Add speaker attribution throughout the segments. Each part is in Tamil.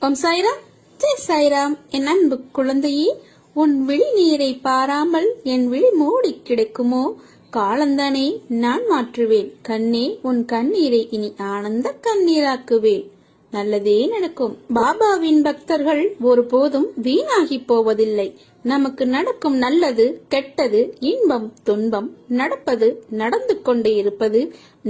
Speaker 1: ஓம் சாய்ராம், ஜெய் சாய்ராம். என் அன்பு குழந்தையே, உன் விழி நீரை பாராமல் என் விழி மூடி கிடைக்குமோ? காலந்தானே நான் மாற்றுவேன் கண்ணே, உன் கண்ணீரை இனி ஆனந்த கண்ணீராக்குவேன். நல்லதே நடக்கும். பாபாவின் பக்தர்கள் ஒருபோதும் வீணாகி போவதில்லை. நமக்கு நடக்கும் நல்லது கெட்டது, இன்பம் துன்பம், நடப்பது நடந்து கொண்டே இருப்பது,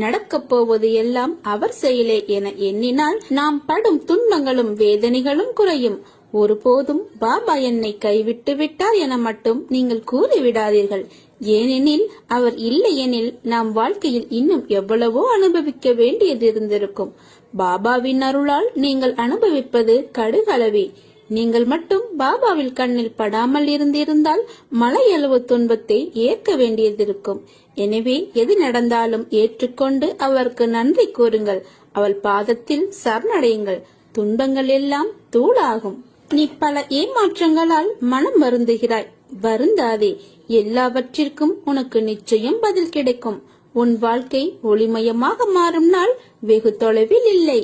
Speaker 1: நடக்கப் போவது எல்லாம் அவர் செயலே என எண்ணினால் நாம் படும் துன்பங்களும் வேதனைகளும் குறையும். ஒருபோதும் பாபா என்னை கைவிட்டு விட்டார் என மட்டும் நீங்கள் கூறிவிடாதீர்கள். ஏனெனில் அவர் இல்லை எனில் நாம் வாழ்க்கையில் இன்னும் எவ்வளவோ அனுபவிக்க வேண்டியது இருந்திருக்கும். பாபாவின் அருளால் நீங்கள் அனுபவிப்பது கடுகளவே. நீங்கள் மட்டும் பாபாவில் கண்ணில் படாமல் இருந்திருந்தால் மலையளவு துன்பத்தை ஏற்க வேண்டியதிருக்கும். எனவே எது நடந்தாலும் ஏற்றுக்கொண்டு அவருக்கு நன்றி கூறுங்கள். அவள் பாதத்தில் சரணடையுங்கள். துன்பங்கள் எல்லாம் தூளாகும். நீ பல ஏமாற்றங்களால் மனம் வருந்துகிறாய். வருந்தாதே. எல்லாவற்றிற்கும் உனக்கு நிச்சயம் பதில் கிடைக்கும். உன் வாழ்க்கை ஒளிமயமாக மாறும் நாள் வெகு தொலைவில் இல்லை.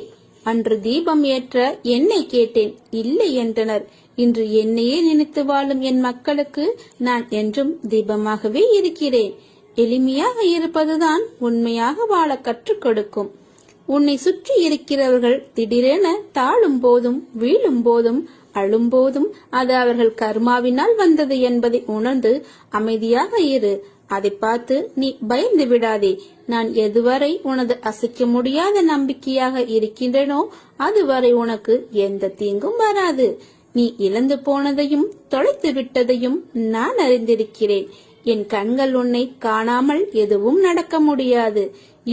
Speaker 1: அன்று தீபம் ஏற்ற என்னை கேட்டேன், இல்லை என்றனர். இன்று என்னையே நினைத்து வாழும் என் மக்களுக்கு நான் என்றும் தீபமாகவே இருக்கிறேன். எளிமையாக இருப்பதுதான் உண்மையாக வாழ கற்றுக் கொடுக்கும். உன்னை சுற்றி இருக்கிறவர்கள் திடீரென தாழும் போதும் வீழும் போதும் அழும் போதும் அது அவர்கள் கர்மாவினால் வந்தது என்பதை உணர்ந்து அமைதியாக இரு. அதை பார்த்து நீ பயந்து விடாதே. நான் எதுவரை உனது அசைக்க முடியாத நம்பிக்கையாக இருக்கின்றனோ அதுவரை உனக்கு எந்த தீங்கும் வராது. நீ இழந்து போனதையும் தொலைத்து விட்டதையும் நான் அறிந்திருக்கிறேன். என் கண்கள் உன்னை காணாமல் எதுவும் நடக்க முடியாது.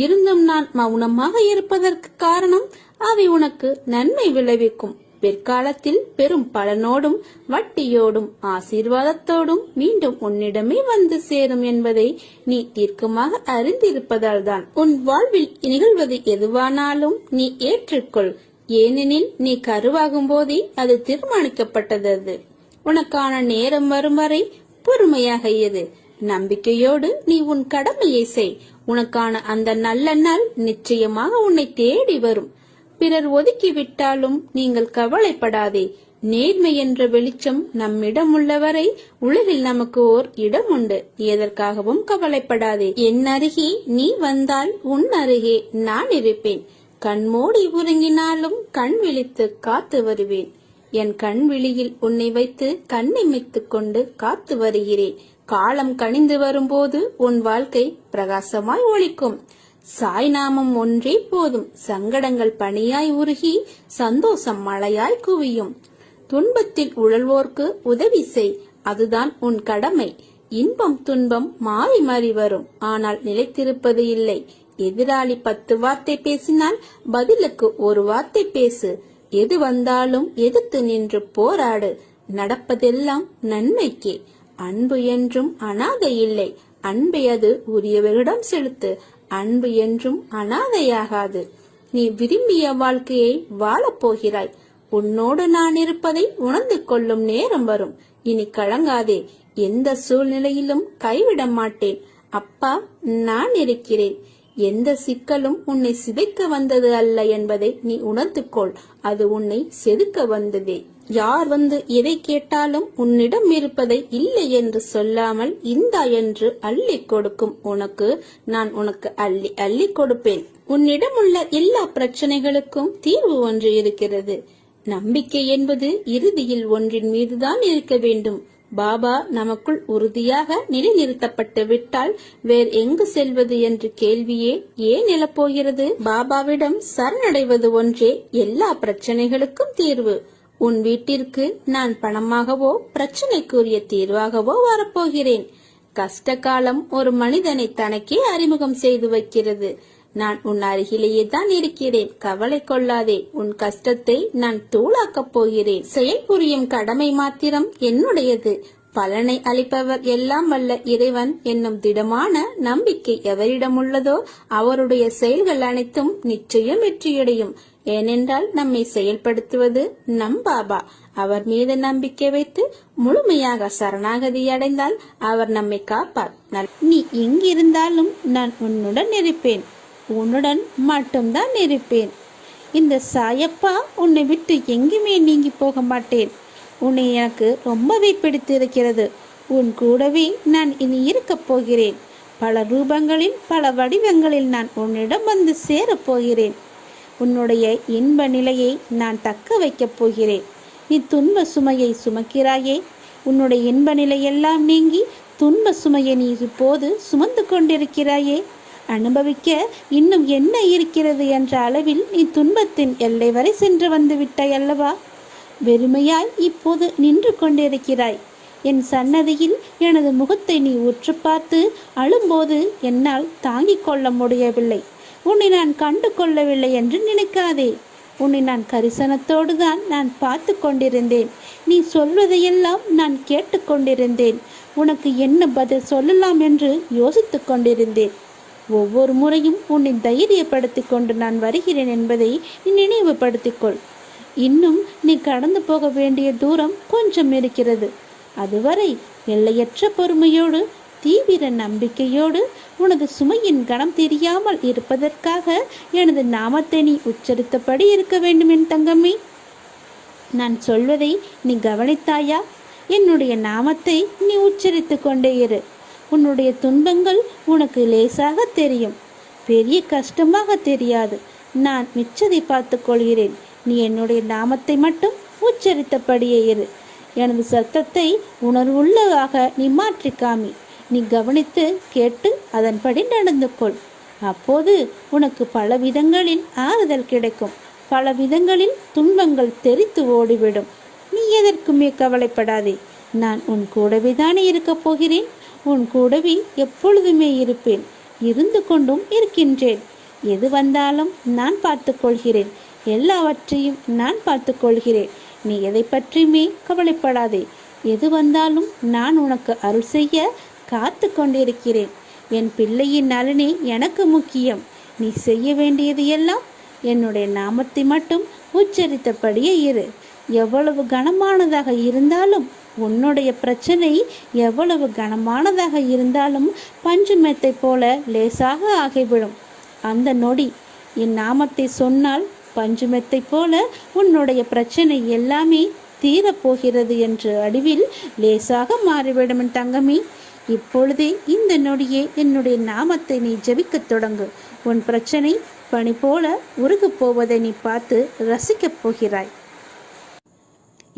Speaker 1: இருந்தும் நான் மௌனமாக இருப்பதற்கு காரணம் அவை உனக்கு நன்மை விளைவிக்கும். பிற்காலத்தில் பெரும் பலனோடும் வட்டியோடும் ஆசீர்வாதத்தோடும் மீண்டும் உன்னிடமே வந்து சேரும் என்பதை நீ தீர்க்கமாக அறிந்திருப்பதால் தான். உன் வாழ்வில் நிகழ்வது எதுவானாலும் நீ ஏற்றுக்கொள். ஏனெனில் நீ கருவாகும் போதே அது தீர்மானிக்கப்பட்டது. உனக்கான நேரம் வரும் வரை பொறுமையாக இரு. நம்பிக்கையோடு நீ உன் கடமையை செய். உனக்கான அந்த நல்ல நாள் நிச்சயமாக உன்னை தேடி வரும். பிறர் ஒதுக்கிவிட்டாலும் நீங்கள் கவலைப்படாதே. நேர்மை என்ற வெளிச்சம் நம்மிடம் உள்ளவரை உலகில் நமக்கு ஓர் இடம் உண்டு. எதற்காகவும் கவலைப்படாதே. என் அருகே நீ வந்தால் உன் அருகே நான் இருப்பேன். கண்மூடி உறங்கினாலும் கண் விழித்து காத்து வருவேன். என் கண் விழியில் உன்னை வைத்து கண்ணிமைத்துக் கொண்டு காத்து வருகிறேன். காலம் கனிந்து வரும்போது உன் வாழ்க்கை பிரகாசமாய் ஒளிக்கும். சாய் நாமம் ஒன்றே போதும். சங்கடங்கள் பனியாய் உருகி சந்தோஷம் மழையாய் குவியும். துன்பத்தில் உழல்வோர்க்கு உதவி செய். அதுதான் உன் கடமை. இன்பம் துன்பம் மாறி மாறி வரும். ஆனால் நிலைத்திருப்பது இல்லை. எதிராளி 10 வார்த்தை பேசினால் பதிலுக்கு ஒரு வார்த்தை பேசு. எது வந்தாலும் எதிர்த்து நின்று போராடு. நடப்பதெல்லாம் நன்மைக்கே. அன்பு என்றும் அனாதை இல்லை. அன்பை அது உரியவரிடம் செலுத்து. அன்பு என்றும் அனாதையாகாது. நீ விரும்பிய வாழ்க்கையை வாழப் போகிறாய். உன்னோடு நான் இருப்பதை உணர்ந்து கொள்ளும் நேரம் வரும். இனி கலங்காதே. எந்த சூழ்நிலையிலும் கைவிட மாட்டேன். அப்பா நான் இருக்கிறேன். எந்த சிக்கலும் உன்னை சிதைக்க வந்தது அல்ல என்பதை நீ உணர்ந்து கொள். அது உன்னை செதுக்க வந்ததே. யார் வந்து எதை கேட்டாலும் உன்னிடம் இருப்பதை இல்லை என்று சொல்லாமல் இந்தா என்று அள்ளி கொடுக்கும் உனக்கு நான் உனக்கு அள்ளி அள்ளி கொடுப்பேன். உன்னிடம் உள்ள எல்லா பிரச்சனைகளுக்கும் தீர்வு ஒன்று இருக்கிறது. நம்பிக்கை என்பது இறுதியில் ஒன்றின் மீதுதான் இருக்க வேண்டும். பாபா நமக்குள் உறுதியாக நிலைநிறுத்தப்பட்டு விட்டால் வேறு எங்கு செல்வது என்ற கேள்வியே ஏன் எழப்போகிறது? பாபாவிடம் சரணடைவது ஒன்றே எல்லா பிரச்சனைகளுக்கும் தீர்வு. உன் வீட்டிற்கு நான் பணமாகவோ பிரச்சனைக்குரிய தீர்வாகவோ வரப்போகிறேன். கஷ்ட காலம் ஒரு மனிதனை தனக்கே அறிமுகம் செய்து வைக்கிறது. நான் உன் அருகிலேயே தான் இருக்கிறேன். கவலை கொள்ளாதே. உன் கஷ்டத்தை நான் தூளாக்கப் போகிறேன். செயல் புரியும் கடமை மாத்திரம் என்னுடையது. பலனை அளிப்பவர் எல்லாம் வல்ல இறைவன் என்னும் திடமான நம்பிக்கை எவரிடம் உள்ளதோ அவருடைய செயல்கள் அனைத்தும் நிச்சயம் வெற்றியடையும். ஏனென்றால் நம்மை செயல்படுத்துவது நம் பாபா. அவர் மீது நம்பிக்கை வைத்து முழுமையாக சரணாகதி அடைந்தால் அவர் நம்மை காப்பார். நீ எங்கிருந்தாலும் நான் உன்னுடன் இருப்பேன். உன்னுடன் மட்டும்தான் இருப்பேன். இந்த சாயப்பா உன்னை விட்டு எங்குமே நீங்கி போக மாட்டேன். உன்னை எனக்கு ரொம்பவே பிடித்திருக்கிறது. உன் கூடவே நான் இனி இருக்கப் போகிறேன். பல ரூபங்களில் பல வடிவங்களில் நான் உன்னிடம் வந்து சேரப்போகிறேன். உன்னுடைய இன்ப நிலையை நான் தக்க வைக்கப் போகிறேன். நீ துன்ப சுமையை சுமக்கிறாயே, உன்னுடைய இன்ப நிலையெல்லாம் நீங்கி துன்ப சுமையை நீ இப்போது சுமந்து கொண்டிருக்கிறாயே, அனுபவிக்க இன்னும் என்ன இருக்கிறது என்ற அளவில் நீ துன்பத்தின் எல்லை வரை சென்று வந்து விட்டாய் அல்லவா? வெறுமையாய் இப்போது நின்று கொண்டிருக்கிறாய். என் சன்னதியில் எனது முகத்தை நீ உற்று பார்த்து அழும்போது என்னால் தாங்கிக் கொள்ள முடியவில்லை. உன்னை நான் கண்டு கொள்ளவில்லை என்று நினைக்காதே. உன்னை நான் கரிசனத்தோடு தான் நான் பார்த்து கொண்டிருந்தேன். நீ சொல்வதையெல்லாம் நான் கேட்டுக்கொண்டிருந்தேன். உனக்கு என்ன பதில் சொல்லலாம் என்று யோசித்து கொண்டிருந்தேன். ஒவ்வொரு முறையும் உன்னை தைரியப்படுத்தி கொண்டு நான் வருகிறேன் என்பதை நீ நினைவுபடுத்திக்கொள். இன்னும் நீ கடந்து போக வேண்டிய தூரம் கொஞ்சம் இருக்கிறது. அதுவரை எல்லையற்ற பொறுமையோடு தீவிர நம்பிக்கையோடு உனது சுமையின் கணம் தெரியாமல் இருப்பதற்காக எனது நாமத்தை நீ உச்சரித்தபடி இருக்க வேண்டும் என் தங்கமே. நான் சொல்வதை நீ கவனித்தாயா? என்னுடைய நாமத்தை நீ உச்சரித்து கொண்டே இரு. உன்னுடைய துன்பங்கள் உனக்கு லேசாக தெரியும், பெரிய கஷ்டமாக தெரியாது. நான் மிச்சதை பார்த்து கொள்கிறேன். நீ என்னுடைய நாமத்தை மட்டும் உச்சரித்தபடியே இரு. எனது சத்தத்தை உணர்வுள்ளதாக நீ மாற்றி காமி. நீ கவனித்து கேட்டு அதன்படி நடந்து கொள். அப்போது உனக்கு பல விதங்களில் ஆறுதல் கிடைக்கும். பல விதங்களில் துன்பங்கள் தெரித்து ஓடிவிடும். நீ எதற்குமே கவலைப்படாதே. நான் உன் கூடவே தானே இருக்கப் போகிறேன். உன் கூடவே எப்பொழுதுமே இருப்பேன். இருந்து கொண்டும் இருக்கின்றேன். எது வந்தாலும் நான் பார்த்து கொள்கிறேன். எல்லாவற்றையும் நான் பார்த்து கொள்கிறேன். நீ எதை பற்றியுமே கவலைப்படாதே. எது வந்தாலும் நான் உனக்கு அருள் செய்ய காத்து கொண்டிருக்கிறேன். என் பிள்ளையின் நலனே எனக்கு முக்கியம். நீ செய்ய வேண்டியது எல்லாம் என்னுடைய நாமத்தை மட்டும் உச்சரித்தபடியே இரு. எவ்வளவு கனமானதாக இருந்தாலும், உன்னுடைய பிரச்சனை எவ்வளவு கனமானதாக இருந்தாலும் பஞ்சு மெத்தை போல லேசாக ஆகிவிடும். அந்த நொடி என் நாமத்தை சொன்னால் பஞ்சு மெத்தை போல உன்னுடைய பிரச்சனை எல்லாமே தீரப்போகிறது என்று அறிவில் லேசாக மாறிவிடும் என் தங்கமே. இப்பொழுதே இந்த நொடியே என்னுடைய நாமத்தை நீ ஜெபிக்கத் தொடங்கு. உன் பிரச்சனை பனி போல உருகப் போவதை நீ பார்த்து ரசிக்கப் போகிறாய்.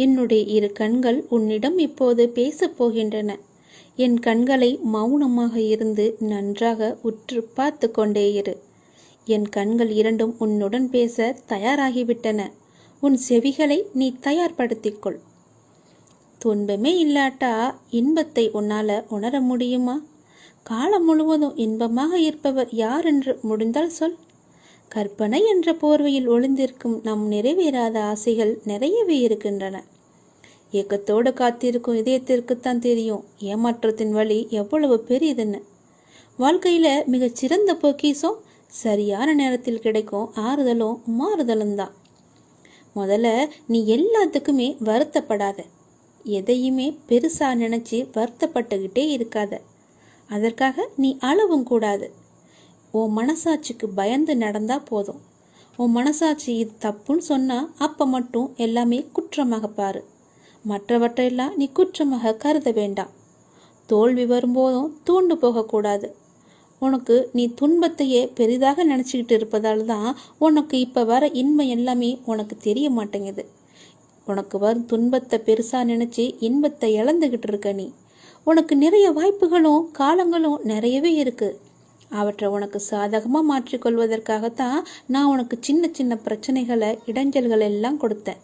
Speaker 1: என்னுடைய இரு கண்கள் உன்னிடம் இப்போது பேசப் போகின்றன. என் கண்களை மௌனமாக இருந்து நன்றாக உற்று பார்த்து கொண்டே இரு. என் கண்கள் இரண்டும் உன்னுடன் பேச தயாராகிவிட்டன. உன் செவிகளை நீ தயார்படுத்திக்கொள். துன்பமே இல்லாட்டா இன்பத்தை உன்னால உணர முடியுமா? காலம் முழுவதும் இன்பமாக இருப்பவர் யார் என்று முடிந்தால் சொல். கற்பனை என்ற போர்வையில் ஒளிந்திருக்கும் நம் நிறைவேறாத ஆசைகள் நிறையவே இருக்கின்றன. ஏக்கத்தோடு காத்திருக்கும் இதயத்திற்குத்தான் தெரியும் ஏமாற்றத்தின் வழி எவ்வளவு பெரியதுன்னு. வாழ்க்கையில மிகச்சிறந்த பொக்கிஷம் சரியான நேரத்தில் கிடைக்கும் ஆறுதலும் மாறுதலும் தான். முதல்ல நீ எல்லாத்துக்குமே வருத்தப்படாத. எதையுமே பெருசா நினைச்சு வருத்தப்பட்டுக்கிட்டே இருக்காத. அதற்காக நீ அழவும் கூடாது. உன் மனசாட்சிக்கு பயந்து நடந்தா போதும். உன் மனசாட்சி இது தப்புன்னு சொன்னா அப்ப மட்டும் எல்லாமே குற்றமாக பாரு. மற்றவற்றையெல்லாம் நீ குற்றமாக கருத வேண்டாம். தோல்வி வரும்போதும் தூண்டு போகக்கூடாது. உனக்கு நீ துன்பத்தையே பெரிதாக நினச்சிக்கிட்டு இருப்பதால் தான் உனக்கு இப்போ வர இன்பம் எல்லாமே உனக்கு தெரிய மாட்டேங்குது. உனக்கு வரும் துன்பத்தை பெருசாக நினச்சி இன்பத்தை இழந்துக்கிட்டு இருக்க நீ. உனக்கு நிறைய வாய்ப்புகளும் காலங்களும் நிறையவே இருக்குது. அவற்றை உனக்கு சாதகமாக மாற்றிக்கொள்வதற்காகத்தான் நான் உனக்கு சின்ன சின்ன பிரச்சனைகளை இடைஞ்சல்கள் எல்லாம் கொடுத்தேன்.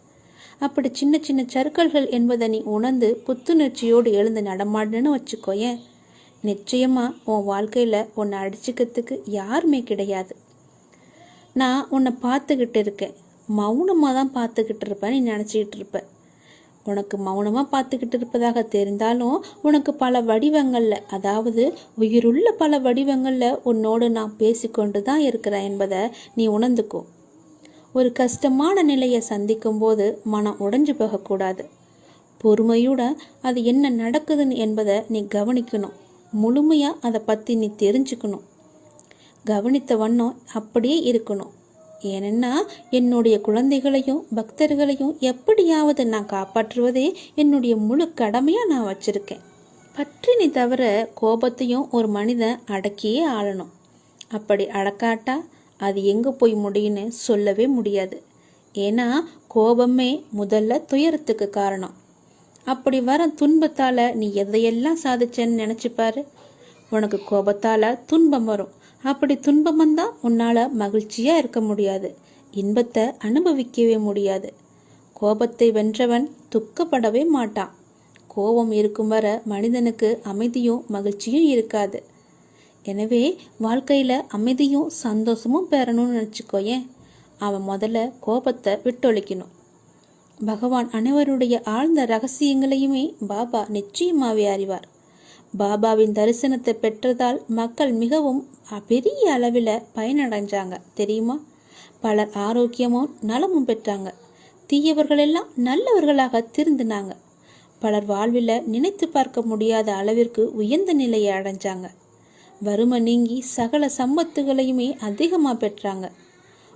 Speaker 1: அப்படி சின்ன சின்ன சறுக்கல்கள் என்பதை நீ உணர்ந்து புத்துணர்ச்சியோடு எழுந்து நடமாடுன்னு வச்சுக்கோயேன். நிச்சயமா உன் வாழ்க்கையில் உன்னை அடிச்சுக்கிறதுக்கு யாருமே கிடையாது. நான் உன்னை பார்த்துக்கிட்டு இருக்கேன். மௌனமாக தான் பார்த்துக்கிட்டு இருப்பேன் நீ நினச்சிக்கிட்டு இருப்ப. உனக்கு மௌனமாக பார்த்துக்கிட்டு இருப்பதாக தெரிந்தாலும் உனக்கு பல வடிவங்களில், அதாவது உயிருள்ள பல வடிவங்களில் உன்னோடு நான் பேசிக்கொண்டு தான் இருக்கிறேன் என்பதை நீ உணர்ந்துக்கோ. ஒரு கஷ்டமான நிலையை சந்திக்கும் போது மனம் உடைஞ்சு போகக்கூடாது. பொறுமையுடன் அது என்ன நடக்குதுன்னு என்பதை நீ கவனிக்கணும். முழுமையாக அதை பற்றி நீ தெரிஞ்சுக்கணும். கவனித்த வண்ணம் அப்படியே இருக்கணும். ஏனென்னா என்னுடைய குழந்தைகளையும் பக்தர்களையும் எப்படியாவது நான் காப்பாற்றுவதே என்னுடைய முழு கடமையாக நான் வச்சுருக்கேன். பற்றினி தவிர கோபத்தையும் ஒரு மனிதன் அடக்கியே ஆளணும். அப்படி அடக்காட்டா அது எங்கே போய் முடியும்னு சொல்லவே முடியாது. ஏன்னா கோபமே முதல்ல துயரத்துக்கு காரணம். அப்படி வர துன்பத்தால் நீ எதையெல்லாம் சாதிச்சேன்னு நினச்சிப்பாரு. உனக்கு கோபத்தால் துன்பம் வரும். அப்படி துன்பம் வந்தால் உன்னால் மகிழ்ச்சியாக இருக்க முடியாது, இன்பத்தை அனுபவிக்கவே முடியாது. கோபத்தை வென்றவன் துக்கப்படவே மாட்டான். கோபம் இருக்கும் வர மனிதனுக்கு அமைதியும் மகிழ்ச்சியும் இருக்காது. எனவே வாழ்க்கையில் அமைதியும் சந்தோஷமும் பெறணும்னு நினச்சிக்கோயேன். அவன் முதல்ல கோபத்தை விட்டொழிக்கணும். பகவான் அனைவருடைய ஆழ்ந்த ரகசியங்களையுமே பாபா நிச்சயமாகவே அறிவார். பாபாவின் தரிசனத்தை பெற்றதால் மக்கள் மிகவும் பெரிய அளவில் பயனடைஞ்சாங்க தெரியுமா? பலர் ஆரோக்கியமும் நலமும் பெற்றாங்க. தீயவர்கள் எல்லாம் நல்லவர்களாக திருந்தினாங்க. பலர் வாழ்வில் நினைத்து பார்க்க முடியாத அளவிற்கு உயர்ந்த நிலையை அடைஞ்சாங்க. வறுமை நீங்கி சகல சம்பத்துகளையுமே அதிகமாக பெற்றாங்க.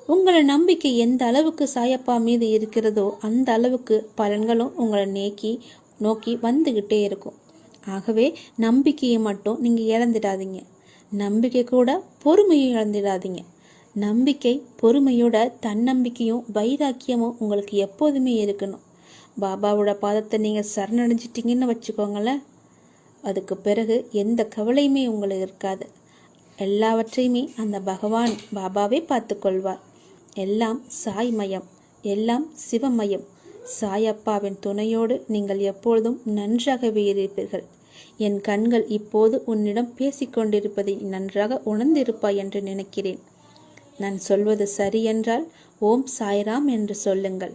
Speaker 1: உங்களை நம்பிக்கை எந்த அளவுக்கு சாயப்பா மீது இருக்கிறதோ அந்த அளவுக்கு பலன்களும் உங்களை நோக்கி வந்துக்கிட்டே இருக்கும். ஆகவே நம்பிக்கையை மட்டும் நீங்கள் இழந்துடாதீங்க. நம்பிக்கை கூட பொறுமையும் இழந்துடாதீங்க. நம்பிக்கை பொறுமையோட தன்னம்பிக்கையும் வைராக்கியமும் உங்களுக்கு எப்போதுமே இருக்கணும். பாபாவோட பாதத்தை நீங்கள் சரணடைஞ்சிட்டிங்கன்னு வச்சுக்கோங்களேன், அதுக்கு பிறகு எந்த கவலையுமே உங்களுக்கு இருக்காது. எல்லாவற்றையுமே அந்த பகவான் பாபாவே பார்த்து கொள்வார். எல்லாம் சாய்மயம், எல்லாம் சிவமயம். சாயப்பாவின் துணையோடு நீங்கள் எப்பொழுதும் நன்றாகவே இருப்பீர்கள். என் கண்கள் இப்போது உன்னிடம் பேசிக்கொண்டிருப்பதை நன்றாக உணர்ந்திருப்பாய் என்று நினைக்கிறேன். நான் சொல்வது சரி என்றால் ஓம் சாய்ராம் என்று சொல்லுங்கள்.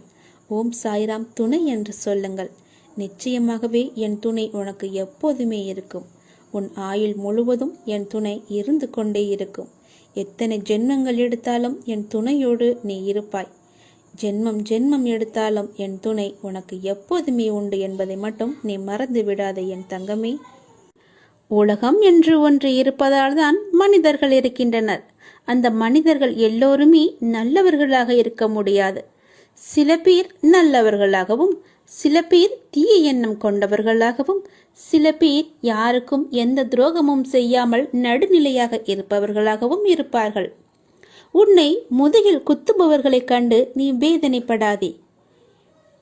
Speaker 1: ஓம் சாய்ராம் துணை என்று சொல்லுங்கள். நிச்சயமாகவே என் துணை உனக்கு எப்போதுமே இருக்கும். உன் ஆயுள் முழுவதும் என் துணை இருந்து கொண்டே இருக்கும். எத்தனை ஜென்மங்கள் எடுத்தாலும் என் துணையோடு நீ இருப்பாய். ஜென்மம் எடுத்தாலும் என் துணை உனக்கு எப்போதுமே உண்டு என்பதை மட்டும் நீ மறந்து விடாதே என் தங்கமே. உலகம் என்று ஒன்று இருப்பதால் தான் மனிதர்கள் இருக்கின்றனர். அந்த மனிதர்கள் எல்லோருமே நல்லவர்களாக இருக்க முடியாது. சில பேர் நல்லவர்களாகவும், சில பேர் தீய எண்ணம் கொண்டவர்களாகவும், சில பேர் யாருக்கும் எந்த துரோகமும் செய்யாமல் நடுநிலையாக இருப்பவர்களாகவும் இருப்பார்கள். உன்னை முதுகில் குத்துபவர்களைக் கண்டு நீ வேதனைப்படாதே.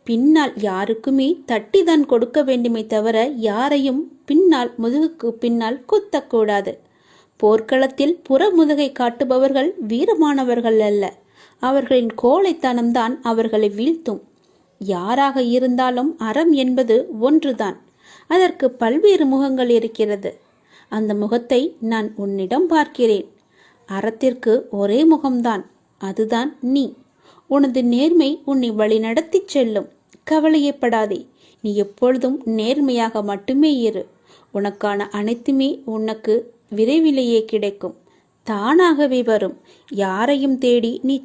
Speaker 1: பின்னால் யாருக்குமே தட்டிதான் கொடுக்க வேண்டுமே தவிர யாரையும் முதுகுக்கு பின்னால் குத்தக்கூடாது. போர்க்களத்தில் புறமுதுகை காட்டுபவர்கள் வீரமானவர்கள் அல்ல. அவர்களின் கோழைத்தனம்தான் அவர்களை வீழ்த்தும். யாராக இருந்தாலும் அறம் என்பது ஒன்றுதான். அதற்கு பல்வேறு முகங்கள் இருக்கிறது. அந்த முகத்தை நான் உன்னிடம் பார்க்கிறேன். அறத்திற்கு ஒரே முகம்தான், அதுதான் நீ. உனது நேர்மை உன்னை வழிநடத்தி செல்லும். கவலையப்படாதே. நீ எப்பொழுதும் நேர்மையாக மட்டுமே இரு. உனக்கான அனைத்துமே உனக்கு விரைவிலேயே கிடைக்கும். தானாகவே வரும். யாரையும் தேடி நீ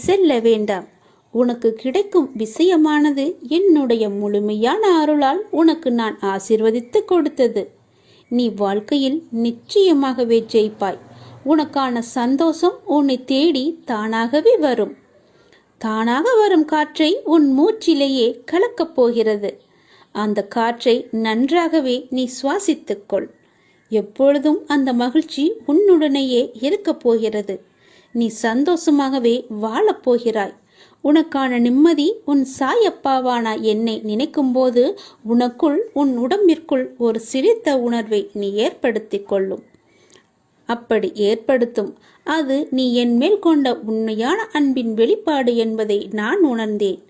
Speaker 1: செல்ல வேண்டாம். உனக்கு கிடைக்கும் விஷயமானது என்னுடைய முழுமையான அருளால் உனக்கு நான் ஆசீர்வதித்து கொடுத்தது. நீ வாழ்க்கையில் நிச்சயமாகவே ஜெயிப்பாய். உனக்கான சந்தோஷம் உன்னை தேடி தானாகவே வரும். தானாக வரும் காற்றை உன் மூச்சிலேயே கலக்கப் போகிறது. அந்த காற்றை நன்றாகவே நீ சுவாசித்துக்கொள். எப்பொழுதும் அந்த மகிழ்ச்சி உன்னுடனேயே இருக்கப் போகிறது. நீ சந்தோஷமாகவே வாழப்போகிறாய். உனக்கான நிம்மதி உன் சாயப்பாவான என்னை நினைக்கும் போது உன் உடம்பிற்குள் ஒரு சிரித்த உணர்வை நீ ஏற்படுத்தி கொள்ளும். அப்படி ஏற்படுத்தும் அது நீ என் மேல் கொண்ட உண்மையான அன்பின் வெளிப்பாடு என்பதை நான் உணர்ந்தேன்.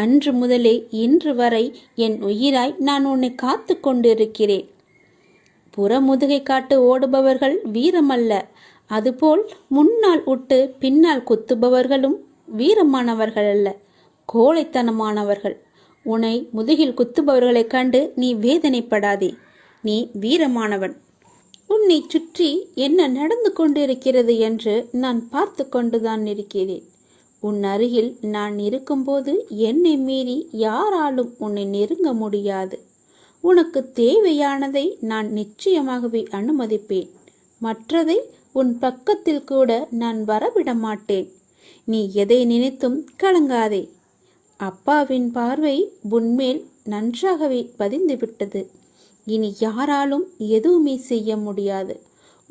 Speaker 1: அன்று முதலே இன்று வரை என் உயிராய் நான் உன்னை காத்து கொண்டிருக்கிறேன். புறமுதுகை காட்டு ஓடுபவர்கள் வீரமல்ல. அதுபோல் முன்னால் விட்டு பின்னால் குத்துபவர்களும் வீரமானவர்கள் அல்ல, கோழைத்தனமானவர்கள். உன்னை முதுகில் குத்துபவர்களைக் கண்டு நீ வேதனைப்படாதே. நீ வீரமானவன். உன்னை சுற்றி என்ன நடந்து கொண்டிருக்கிறது என்று நான் பார்த்து கொண்டுதான் இருக்கிறேன். உன் அருகில் நான் இருக்கும்போது என்னை மீறி யாராலும் உன்னை நெருங்க முடியாது. உனக்கு தேவையானதை நான் நிச்சயமாகவே அனுமதிப்பேன். மற்றதை உன் பக்கத்தில் கூட நான் வரவிட மாட்டேன். நீ எதை நினைத்தும் கலங்காதே. அப்பாவின் பார்வை உன்மேல் நன்றாகவே பதிந்துவிட்டது. இனி யாராலும் எதுவுமே செய்ய முடியாது.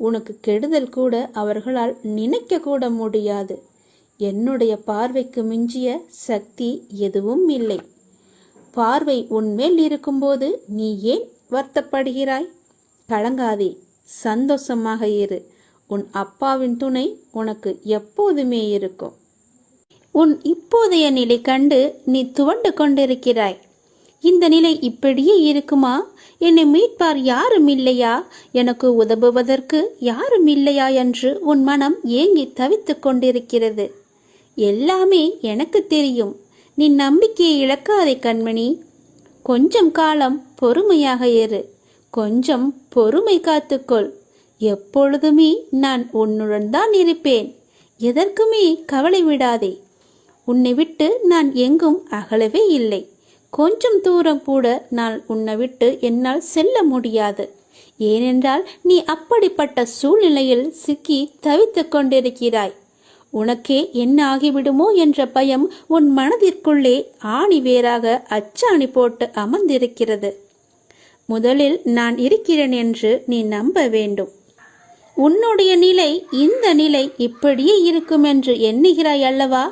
Speaker 1: உனக்கு கெடுதல் கூட அவர்களால் நினைக்க கூட முடியாது. என்னுடைய பார்வைக்கு மிஞ்சிய சக்தி எதுவும் இல்லை. பார்வை உன்மேல் இருக்கும்போது நீ ஏன் வருத்தப்படுகிறாய்? கலங்காதே, சந்தோஷமாக இரு. உன் அப்பாவின் துணை உனக்கு எப்போதுமே இருக்கும். உன் இப்போதைய நிலை கண்டு நீ துவண்டு கொண்டிருக்கிறாய். இந்த நிலை இப்படியே இருக்குமா? என்னை மீட்பார் யாரும் இல்லையா? எனக்கு உதவுவதற்கு யாரும் இல்லையா என்று உன் மனம் ஏங்கி தவித்துக் கொண்டிருக்கிறது. எல்லாமே எனக்கு தெரியும். நீ நம்பிக்கையை இழக்காதே கண்மணி. கொஞ்சம் காலம் பொறுமையாக இரு. கொஞ்சம் பொறுமை காத்துக்கொள். எப்பொழுதுமே நான் உன்னுடன் தான் இருப்பேன். எதற்குமே கவலை விடாதே. உன்னை விட்டு நான் எங்கும் அகலவே இல்லை. கொஞ்சம் தூரம் கூட நான் உன்னை விட்டு என்னால் செல்ல முடியாது. ஏனென்றால் நீ அப்படிப்பட்ட சூழ்நிலையில் சிக்கி தவித்துக் கொண்டிருக்கிறாய். உனக்கே என்ன ஆகிவிடுமோ என்ற பயம் உன் மனதிற்குள்ளே ஆணி வேறாக அச்சாணி போட்டு அமர்ந்திருக்கிறது. முதலில் நான் இருக்கிறேன் என்று நீ நம்ப வேண்டும். உன்னுடைய நிலை இந்த நிலை இப்படியே இருக்கும் என்று எண்ணுகிறாய் அல்லவா?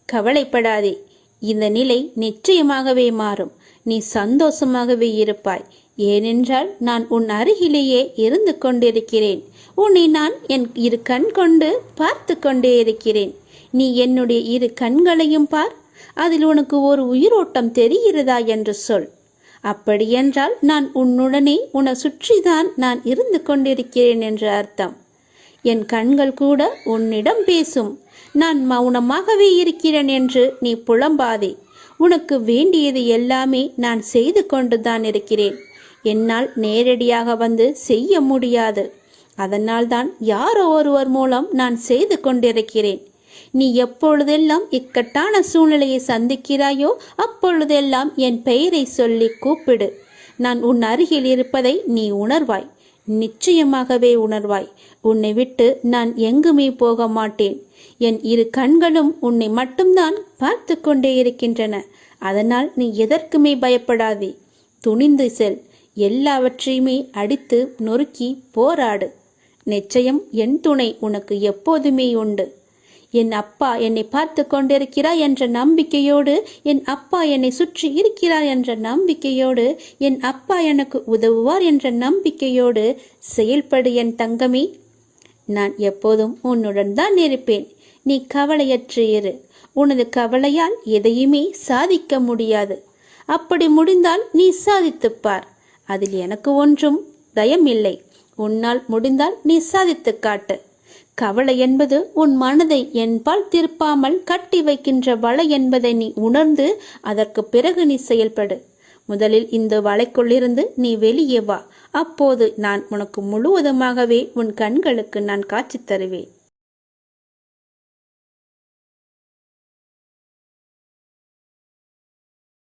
Speaker 1: கவலைப்படாதே. இந்த நிலை நிச்சயமாகவே மாறும். நீ சந்தோஷமாகவே இருப்பாய். ஏனென்றால் நான் உன் அருகிலேயே இருந்து கொண்டிருக்கிறேன். உன்னை நான் என் இரு கண் கொண்டு பார்த்து கொண்டே இருக்கிறேன். நீ என்னுடைய இரு கண்களையும் பார். அதில் உனக்கு ஒரு உயிரோட்டம் தெரிகிறதா என்று சொல். அப்படியென்றால் நான் உன்னுடனே உன்னை சுற்றிதான் நான் இருந்து கொண்டிருக்கிறேன் என்று அர்த்தம். என் கண்கள் கூட உன்னிடம் பேசும். நான் மௌனமாகவே இருக்கிறேன் என்று நீ புலம்பாதே. உனக்கு வேண்டியது எல்லாமே நான் செய்து கொண்டுதான் இருக்கிறேன். என்னால் நேரடியாக வந்து செய்ய முடியாது. அதனால்தான் யாரோ ஒருவர் மூலம் நான் செய்து கொண்டிருக்கிறேன். நீ எப்பொழுதெல்லாம் இக்கட்டான சூழ்நிலையை சந்திக்கிறாயோ அப்பொழுதெல்லாம் என் பெயரை சொல்லி கூப்பிடு. நான் உன் அருகில் இருப்பதை நீ உணர்வாய். நிச்சயமாகவே உணர்வாய். உன்னை விட்டு நான் எங்குமே போக மாட்டேன். என் இரு கண்களும் உன்னை மட்டும்தான் பார்த்து கொண்டே இருக்கின்றன. அதனால் நீ எதற்குமே பயப்படாதே. துணிந்து செல். எல்லாவற்றையுமே அடித்து நொறுக்கி போராடு. நிச்சயம் என் துணை உனக்கு எப்போதுமே உண்டு. என் அப்பா என்னை பார்த்து கொண்டிருக்கிறார் என்ற நம்பிக்கையோடு, என் அப்பா என்னை சுற்றி இருக்கிறார் என்ற நம்பிக்கையோடு, என் அப்பா எனக்கு உதவுவார் என்ற நம்பிக்கையோடு செயல்படு என் தங்கமே. நான் எப்போதும் உன்னுடன் தான் இருப்பேன். நீ கவலையற்று இரு. உனது கவலையால் எதையுமே சாதிக்க முடியாது. அப்படி முடிந்தால் நீ சாதித்துப்பார். அதில் எனக்கு ஒன்றும் பயமில்லை. உன்னால் முடிந்தால் நீ சாதித்து காட்டு. கவலை என்பது உன் மனதை என்பால் திருப்பாமல் கட்டி வைக்கின்ற வலை என்பதை நீ உணர்ந்து அதற்கு பிறகு நீ செயல்படு. முதலில் இந்த வலைக்குள்ளிருந்து நீ வெளியே வா. அப்போது நான் உனக்கு முழுவதுமாகவே உன் கண்களுக்கு நான் காட்சி தருவேன்.